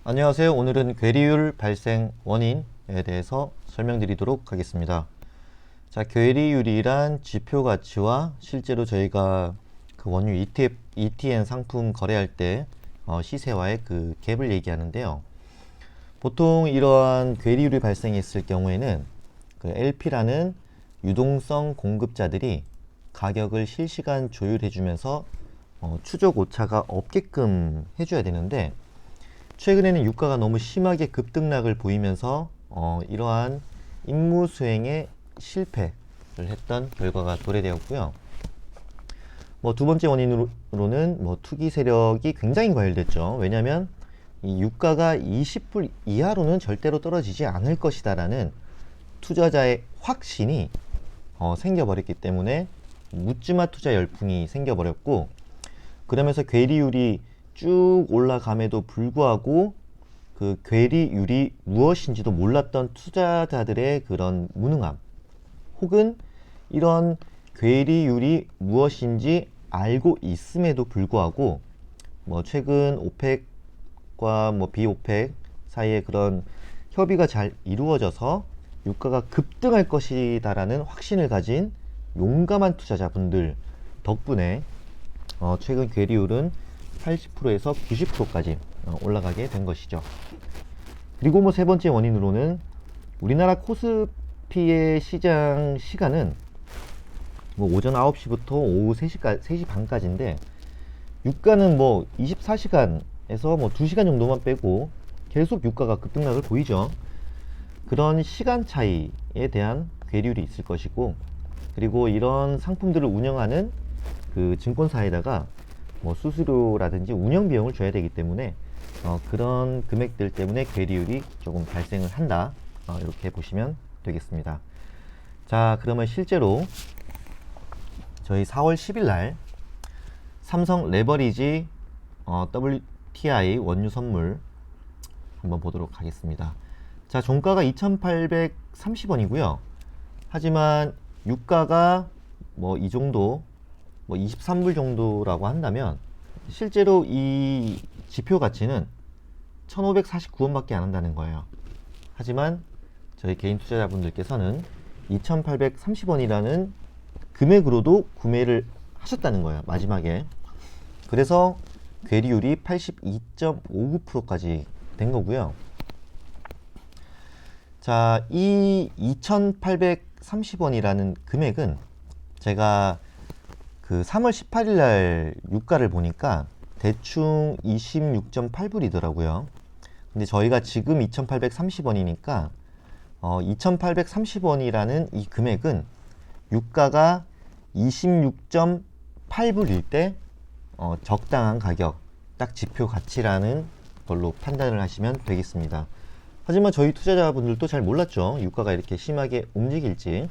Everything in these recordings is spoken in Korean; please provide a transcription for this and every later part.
안녕하세요. 오늘은 괴리율 발생 원인에 대해서 설명드리도록 하겠습니다. 자, 괴리율이란 지표 가치와 실제로 저희가 그 원유 ETF, ETN 상품 거래할 때 시세와의 그 갭을 얘기하는데요. 보통 이러한 괴리율이 발생했을 경우에는 그 LP라는 유동성 공급자들이 가격을 실시간 조율해주면서 추적 오차가 없게끔 해줘야 되는데, 최근에는 유가가 너무 심하게 급등락을 보이면서 이러한 임무 수행에 실패를 했던 결과가 도래되었고요. 두 번째 원인으로는 투기 세력이 굉장히 과열됐죠. 왜냐하면 이 유가가 20불 이하로는 절대로 떨어지지 않을 것이다라는 투자자의 확신이 생겨버렸기 때문에 묻지마 투자 열풍이 생겨버렸고, 그러면서 괴리율이 쭉 올라감에도 불구하고 그 괴리율이 무엇인지도 몰랐던 투자자들의 그런 무능함, 혹은 이런 괴리율이 무엇인지 알고 있음에도 불구하고 최근 오펙과 비오펙 사이에 그런 협의가 잘 이루어져서 유가가 급등할 것이다라는 확신을 가진 용감한 투자자분들 덕분에 최근 괴리율은 80%에서 90%까지 올라가게 된 것이죠. 그리고 세 번째 원인으로는 우리나라 코스피의 시장 시간은 오전 9시부터 오후 3시 반까지인데, 유가는 24시간에서 2시간 정도만 빼고 계속 유가가 급등락을 보이죠. 그런 시간 차이에 대한 괴리율이 있을 것이고, 그리고 이런 상품들을 운영하는 그 증권사에다가 수수료라든지 운영 비용을 줘야 되기 때문에 그런 금액들 때문에 괴리율이 조금 발생을 한다, 이렇게 보시면 되겠습니다. 자, 그러면 실제로 저희 4월 10일 날 삼성 레버리지 WTI 원유 선물 한번 보도록 하겠습니다. 자, 종가가 2,830원이고요. 하지만 유가가 이 정도 23불 정도라고 한다면 실제로 이 지표 가치는 1,549원밖에 안 한다는 거예요. 하지만 저희 개인 투자자분들께서는 2,830원이라는 금액으로도 구매를 하셨다는 거예요, 마지막에. 그래서 괴리율이 82.59%까지 된 거고요. 자, 이 2,830원이라는 금액은 제가 그 3월 18일 날 유가를 보니까 대충 26.8불이더라고요. 근데 저희가 지금 2,830원이니까 2,830원이라는 이 금액은 유가가 26.8불일 때 적당한 가격, 딱 지표 가치라는 걸로 판단을 하시면 되겠습니다. 하지만 저희 투자자분들도 잘 몰랐죠. 유가가 이렇게 심하게 움직일지.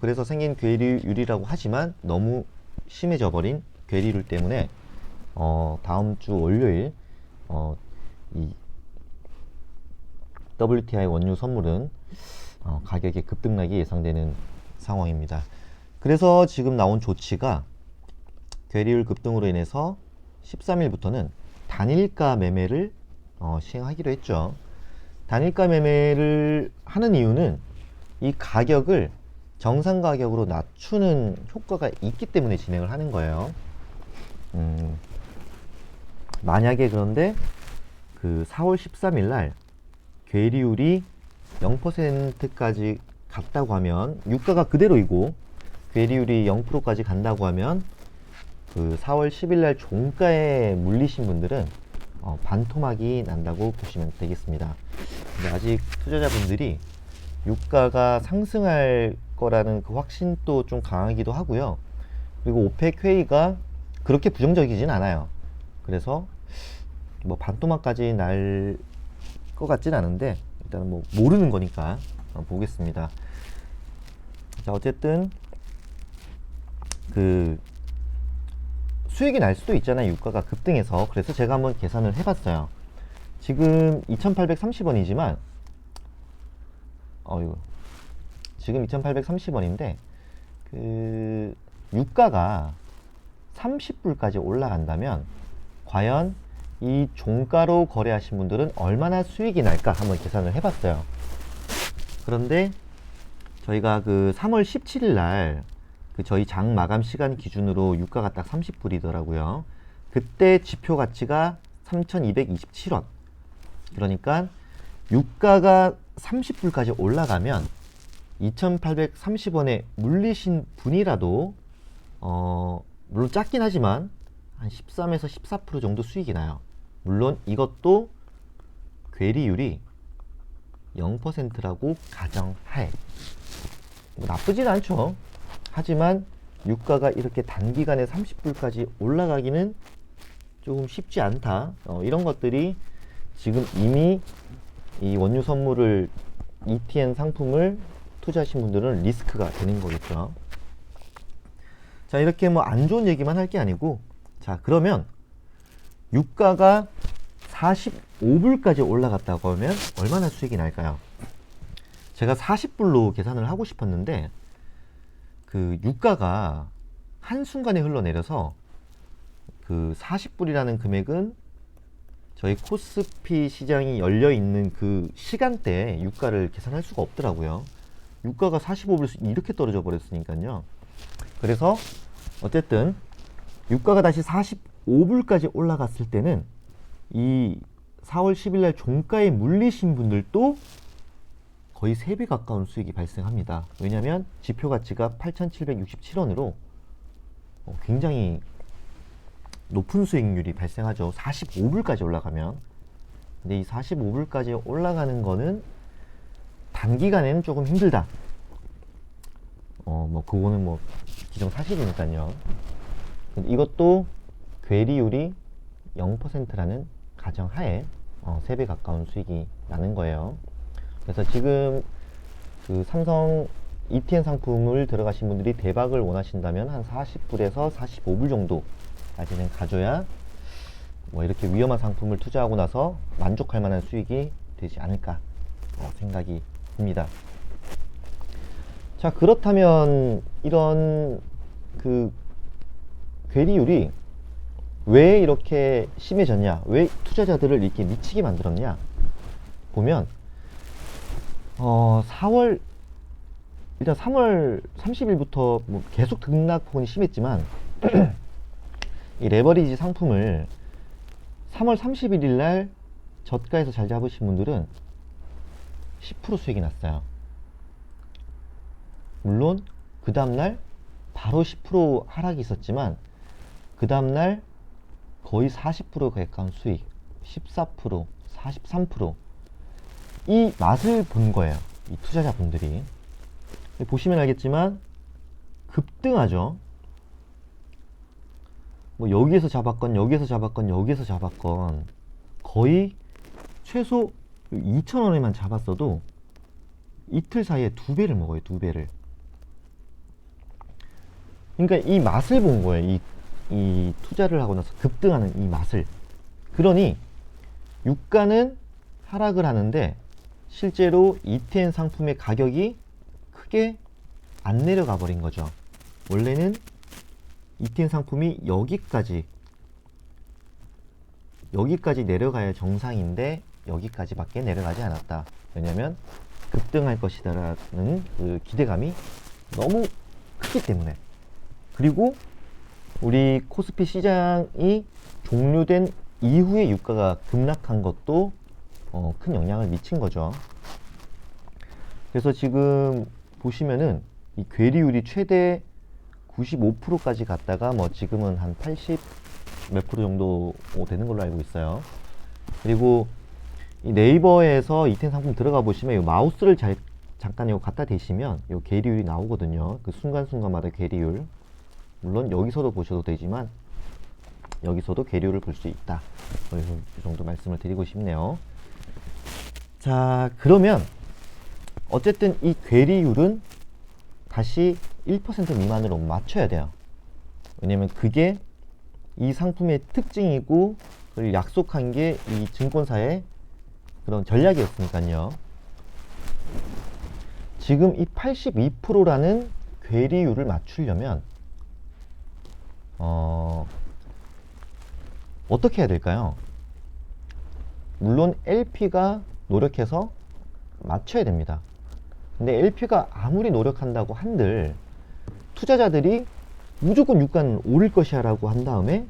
그래서 생긴 괴리율이라고 하지만 너무 심해져 버린 괴리율 때문에 다음 주 월요일 이 WTI 원유 선물은 가격의 급등락이 예상되는 상황입니다. 그래서 지금 나온 조치가 괴리율 급등으로 인해서 13일부터는 단일가 매매를 시행하기로 했죠. 단일가 매매를 하는 이유는 이 가격을 정상 가격으로 낮추는 효과가 있기 때문에 진행을 하는 거예요. 만약에 그런데 그 4월 13일 날 괴리율이 0%까지 갔다고 하면, 유가가 그대로이고 괴리율이 0%까지 간다고 하면 그 4월 10일 날 종가에 물리신 분들은 반토막이 난다고 보시면 되겠습니다. 근데 아직 투자자분들이 유가가 상승할 거라는 그 확신도 좀 강하기도 하고요. 그리고 오펙 회의가 그렇게 부정적이진 않아요. 그래서 반토막까지 날 것 같진 않은데, 일단 모르는 거니까 보겠습니다. 자, 어쨌든 그 수익이 날 수도 있잖아요, 유가가 급등해서. 그래서 제가 한번 계산을 해봤어요. 지금 2,830원이지만 지금 2,830원인데 그 유가가 30불까지 올라간다면 과연 이 종가로 거래하신 분들은 얼마나 수익이 날까 한번 계산을 해봤어요. 그런데 저희가 그 3월 17일 날 그 저희 장 마감 시간 기준으로 유가가 딱 30불이더라고요. 그때 지표 가치가 3,227원. 그러니까 유가가 30불까지 올라가면 2,830원에 물리신 분이라도 물론 작긴 하지만 한 13에서 14% 정도 수익이 나요. 물론 이것도 괴리율이 0%라고 가정하에 뭐 나쁘진 않죠. 하지만 유가가 이렇게 단기간에 30불까지 올라가기는 조금 쉽지 않다. 이런 것들이 지금 이미 이 원유 선물을 ETN 상품을 투자하신 분들은 리스크가 되는 거겠죠. 자, 이렇게 뭐 안 좋은 얘기만 할 게 아니고, 자, 그러면 유가가 45불까지 올라갔다고 하면 얼마나 수익이 날까요? 제가 40불로 계산을 하고 싶었는데 그 유가가 한순간에 흘러내려서 그 40불이라는 금액은 저희 코스피 시장이 열려 있는 그 시간대에 유가를 계산할 수가 없더라고요. 유가가 45불 이렇게 떨어져 버렸으니까요. 그래서 어쨌든 유가가 다시 45불까지 올라갔을 때는 이 4월 10일 날 종가에 물리신 분들도 거의 3배 가까운 수익이 발생합니다. 왜냐하면 지표 가치가 8,767원으로 굉장히 높은 수익률이 발생하죠. 45불까지 올라가면. 근데 이 45불까지 올라가는 거는 단기간에는 조금 힘들다. 뭐 그거는 뭐 기정사실이니까요. 근데 이것도 괴리율이 0%라는 가정하에 3배 가까운 수익이 나는 거예요. 그래서 지금 그 삼성 ETN 상품을 들어가신 분들이 대박을 원하신다면 한 40불에서 45불 정도까지는 가져야 뭐 이렇게 위험한 상품을 투자하고 나서 만족할 만한 수익이 되지 않을까 생각이 듭니다. 자, 그렇다면 이런 그 괴리율이 왜 이렇게 심해졌냐, 왜 투자자들을 이렇게 미치게 만들었냐 보면 3월 30일부터 뭐 계속 등락폭이 심했지만 이 레버리지 상품을 3월 31일 날 저가에서 잘 잡으신 분들은 10% 수익이 났어요. 물론 그 다음날 바로 10% 하락이 있었지만 그 다음날 거의 40% 가까운 수익, 14%, 43%. 이 맛을 본 거예요. 이 투자자분들이. 보시면 알겠지만 급등하죠. 뭐 여기에서 잡았건 여기에서 잡았건 여기에서 잡았건 거의 최소 2,000원에만 잡았어도 이틀 사이에 2배를 먹어요. 2배를. 그러니까 이 맛을 본 거예요. 이 투자를 하고 나서 급등하는 이 맛을. 그러니 유가는 하락을 하는데 실제로 ETN 상품의 가격이 크게 안 내려가 버린 거죠. 원래는 ETN 상품이 여기까지 내려가야 정상인데 여기까지밖에 내려가지 않았다. 왜냐면 급등할 것이다라는 그 기대감이 너무 크기 때문에. 그리고 우리 코스피 시장이 종료된 이후에 유가가 급락한 것도 큰 영향을 미친 거죠. 그래서 지금 보시면은 이 괴리율이 최대 95%까지 갔다가 뭐 지금은 한 80 몇 프로 정도 되는 걸로 알고 있어요. 그리고 이 네이버에서 ETN 상품 들어가 보시면 이 마우스를 잠깐 이거 갖다 대시면 이 괴리율이 나오거든요. 그 순간순간마다 괴리율. 물론 여기서도 보셔도 되지만 여기서도 괴리율을 볼 수 있다. 이 정도 말씀을 드리고 싶네요. 자, 그러면 어쨌든 이 괴리율은 다시 1% 미만으로 맞춰야 돼요. 왜냐면 그게 이 상품의 특징이고 그걸 약속한 게 이 증권사의 그런 전략이었으니까요. 지금 이 82%라는 괴리율을 맞추려면 어떻게 해야 될까요? 물론 LP가 노력해서 맞춰야 됩니다. 근데 LP가 아무리 노력한다고 한들 투자자들이 무조건 유가는 오를 것이야 라고 한 다음에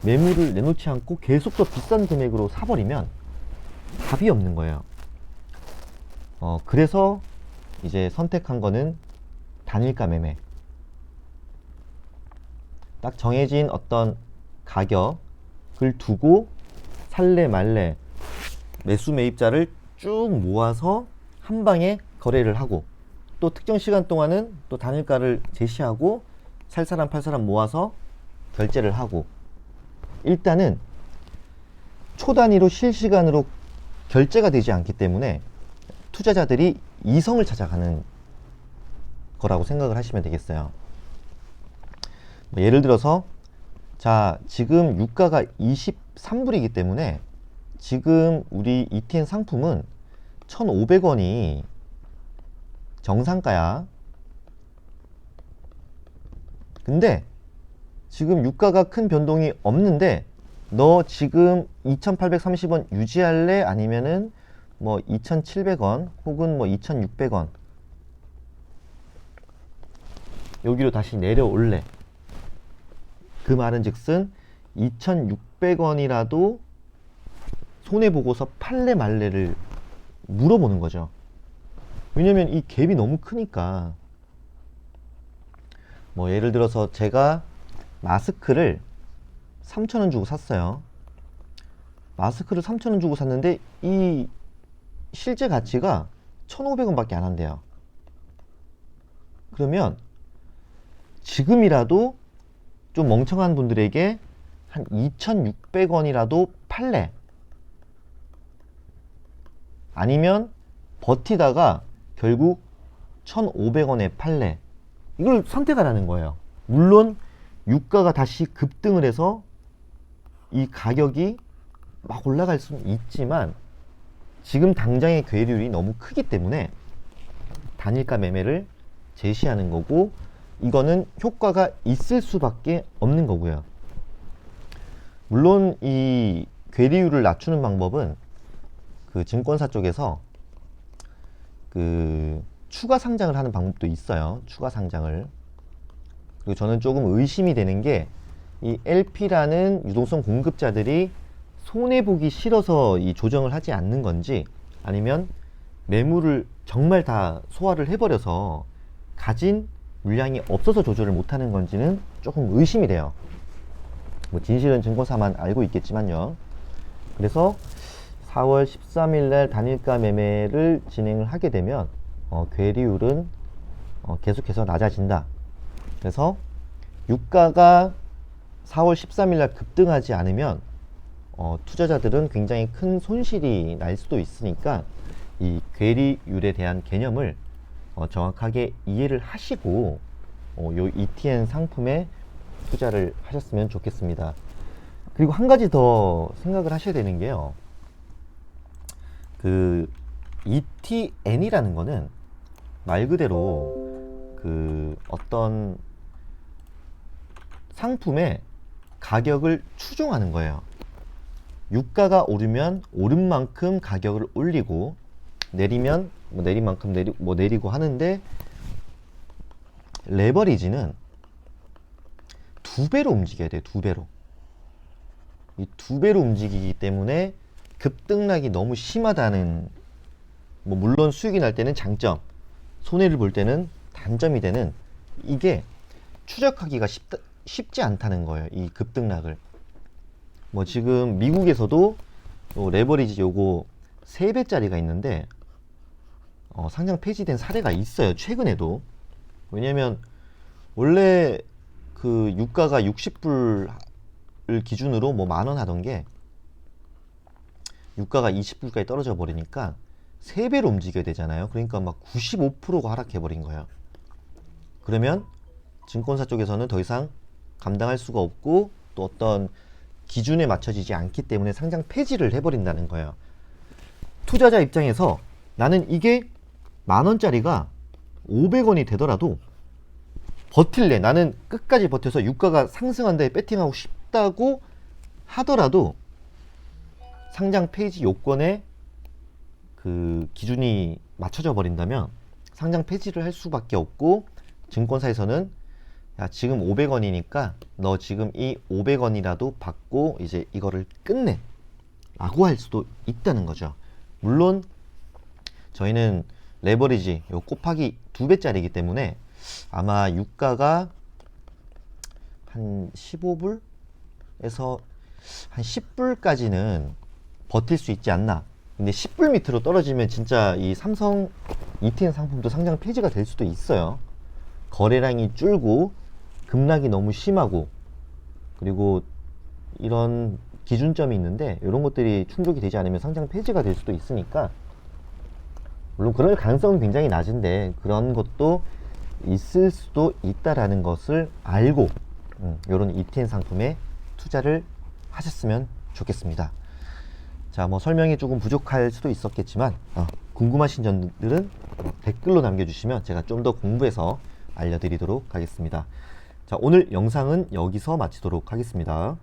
매물을 내놓지 않고 계속 더 비싼 금액으로 사버리면 답이 없는 거예요. 그래서 이제 선택한 거는 단일가 매매. 딱 정해진 어떤 가격을 두고 살래 말래 매수 매입자를 쭉 모아서 한 방에 거래를 하고, 또 특정 시간 동안은 또 단일가를 제시하고 살 사람 팔 사람 모아서 결제를 하고, 일단은 초단위로 실시간으로 결제가 되지 않기 때문에 투자자들이 이성을 찾아가는 거라고 생각을 하시면 되겠어요. 예를 들어서 자, 지금 유가가 23불이기 때문에 지금 우리 ETN 상품은 1,500원이 정상가야. 근데 지금 유가가 큰 변동이 없는데 너 지금 2,830원 유지할래? 아니면은 뭐 2,700원 혹은 뭐 2,600원 여기로 다시 내려올래? 그 말은 즉슨 2,600원이라도 손해보고서 팔래 말래를 물어보는 거죠. 왜냐면 이 갭이 너무 크니까. 뭐 예를 들어서 제가 마스크를 3,000원 주고 샀어요. 마스크를 3,000원 주고 샀는데 이 실제 가치가 1,500원 밖에 안 한대요. 그러면 지금이라도 좀 멍청한 분들에게 한 2,600원이라도 팔래? 아니면 버티다가 결국 1,500원에 팔래? 이걸 선택하라는 거예요. 물론 유가가 다시 급등을 해서 이 가격이 막 올라갈 수는 있지만 지금 당장의 괴리율이 너무 크기 때문에 단일가 매매를 제시하는 거고, 이거는 효과가 있을 수밖에 없는 거고요. 물론 이 괴리율을 낮추는 방법은 그 증권사 쪽에서 그 추가 상장을 하는 방법도 있어요. 추가 상장을. 그리고 저는 조금 의심이 되는 게 이 LP라는 유동성 공급자들이 손해보기 싫어서 이 조정을 하지 않는 건지, 아니면 매물을 정말 다 소화를 해버려서 가진 물량이 없어서 조절을 못하는 건지는 조금 의심이 돼요. 뭐 진실은 증권사만 알고 있겠지만요. 그래서 4월 13일 날 단일가 매매를 진행을 하게 되면 괴리율은 계속해서 낮아진다. 그래서 유가가 4월 13일 날 급등하지 않으면 투자자들은 굉장히 큰 손실이 날 수도 있으니까 이 괴리율에 대한 개념을 정확하게 이해를 하시고 요 ETN 상품에 투자를 하셨으면 좋겠습니다. 그리고 한 가지 더 생각을 하셔야 되는 게요. 그 ETN이라는 거는 말 그대로 그 어떤 상품의 가격을 추종하는 거예요. 유가가 오르면 오른 만큼 가격을 올리고, 내리면 뭐 내린 만큼 내리고 하는데, 레버리지는 두 배로 움직여야 돼요. 두 배로. 이 두 배로 움직이기 때문에 급등락이 너무 심하다는, 뭐 물론 수익이 날 때는 장점, 손해를 볼 때는 단점이 되는, 이게 추적하기가 쉽지 않다는 거예요. 이 급등락을. 뭐 지금 미국에서도 레버리지 요거 3배짜리가 있는데 상장 폐지된 사례가 있어요. 최근에도. 왜냐면 원래 그 유가가 60불을 기준으로 뭐 10,000원 하던 게 유가가 20불까지 떨어져 버리니까 3배로 움직여야 되잖아요. 그러니까 막 95%가 하락해 버린 거예요. 그러면 증권사 쪽에서는 더 이상 감당할 수가 없고, 또 어떤 기준에 맞춰지지 않기 때문에 상장 폐지를 해버린다는 거예요. 투자자 입장에서 나는 이게 10,000원짜리가 500원이 되더라도 버틸래, 나는 끝까지 버텨서 유가가 상승한 데에 배팅하고 싶다고 하더라도 상장 폐지 요건에 그 기준이 맞춰져 버린다면 상장 폐지를 할 수밖에 없고, 증권사에서는 야, 지금 500원이니까 너 지금 이 500원이라도 받고 이제 이거를 끝내 라고 할 수도 있다는 거죠. 물론 저희는 레버리지 요 곱하기 2배짜리이기 때문에 아마 유가가 한 15불에서 한 10불까지는 버틸 수 있지 않나. 근데 10불 밑으로 떨어지면 진짜 이 삼성 ETN 상품도 상장 폐지가 될 수도 있어요. 거래량이 줄고 급락이 너무 심하고, 그리고 이런 기준점이 있는데 이런 것들이 충족이 되지 않으면 상장 폐지가 될 수도 있으니까, 물론 그럴 가능성은 굉장히 낮은데 그런 것도 있을 수도 있다라는 것을 알고 이런 ETN 상품에 투자를 하셨으면 좋겠습니다. 자, 뭐 설명이 조금 부족할 수도 있었겠지만 궁금하신 점들은 댓글로 남겨주시면 제가 좀 더 공부해서 알려드리도록 하겠습니다. 자, 오늘 영상은 여기서 마치도록 하겠습니다.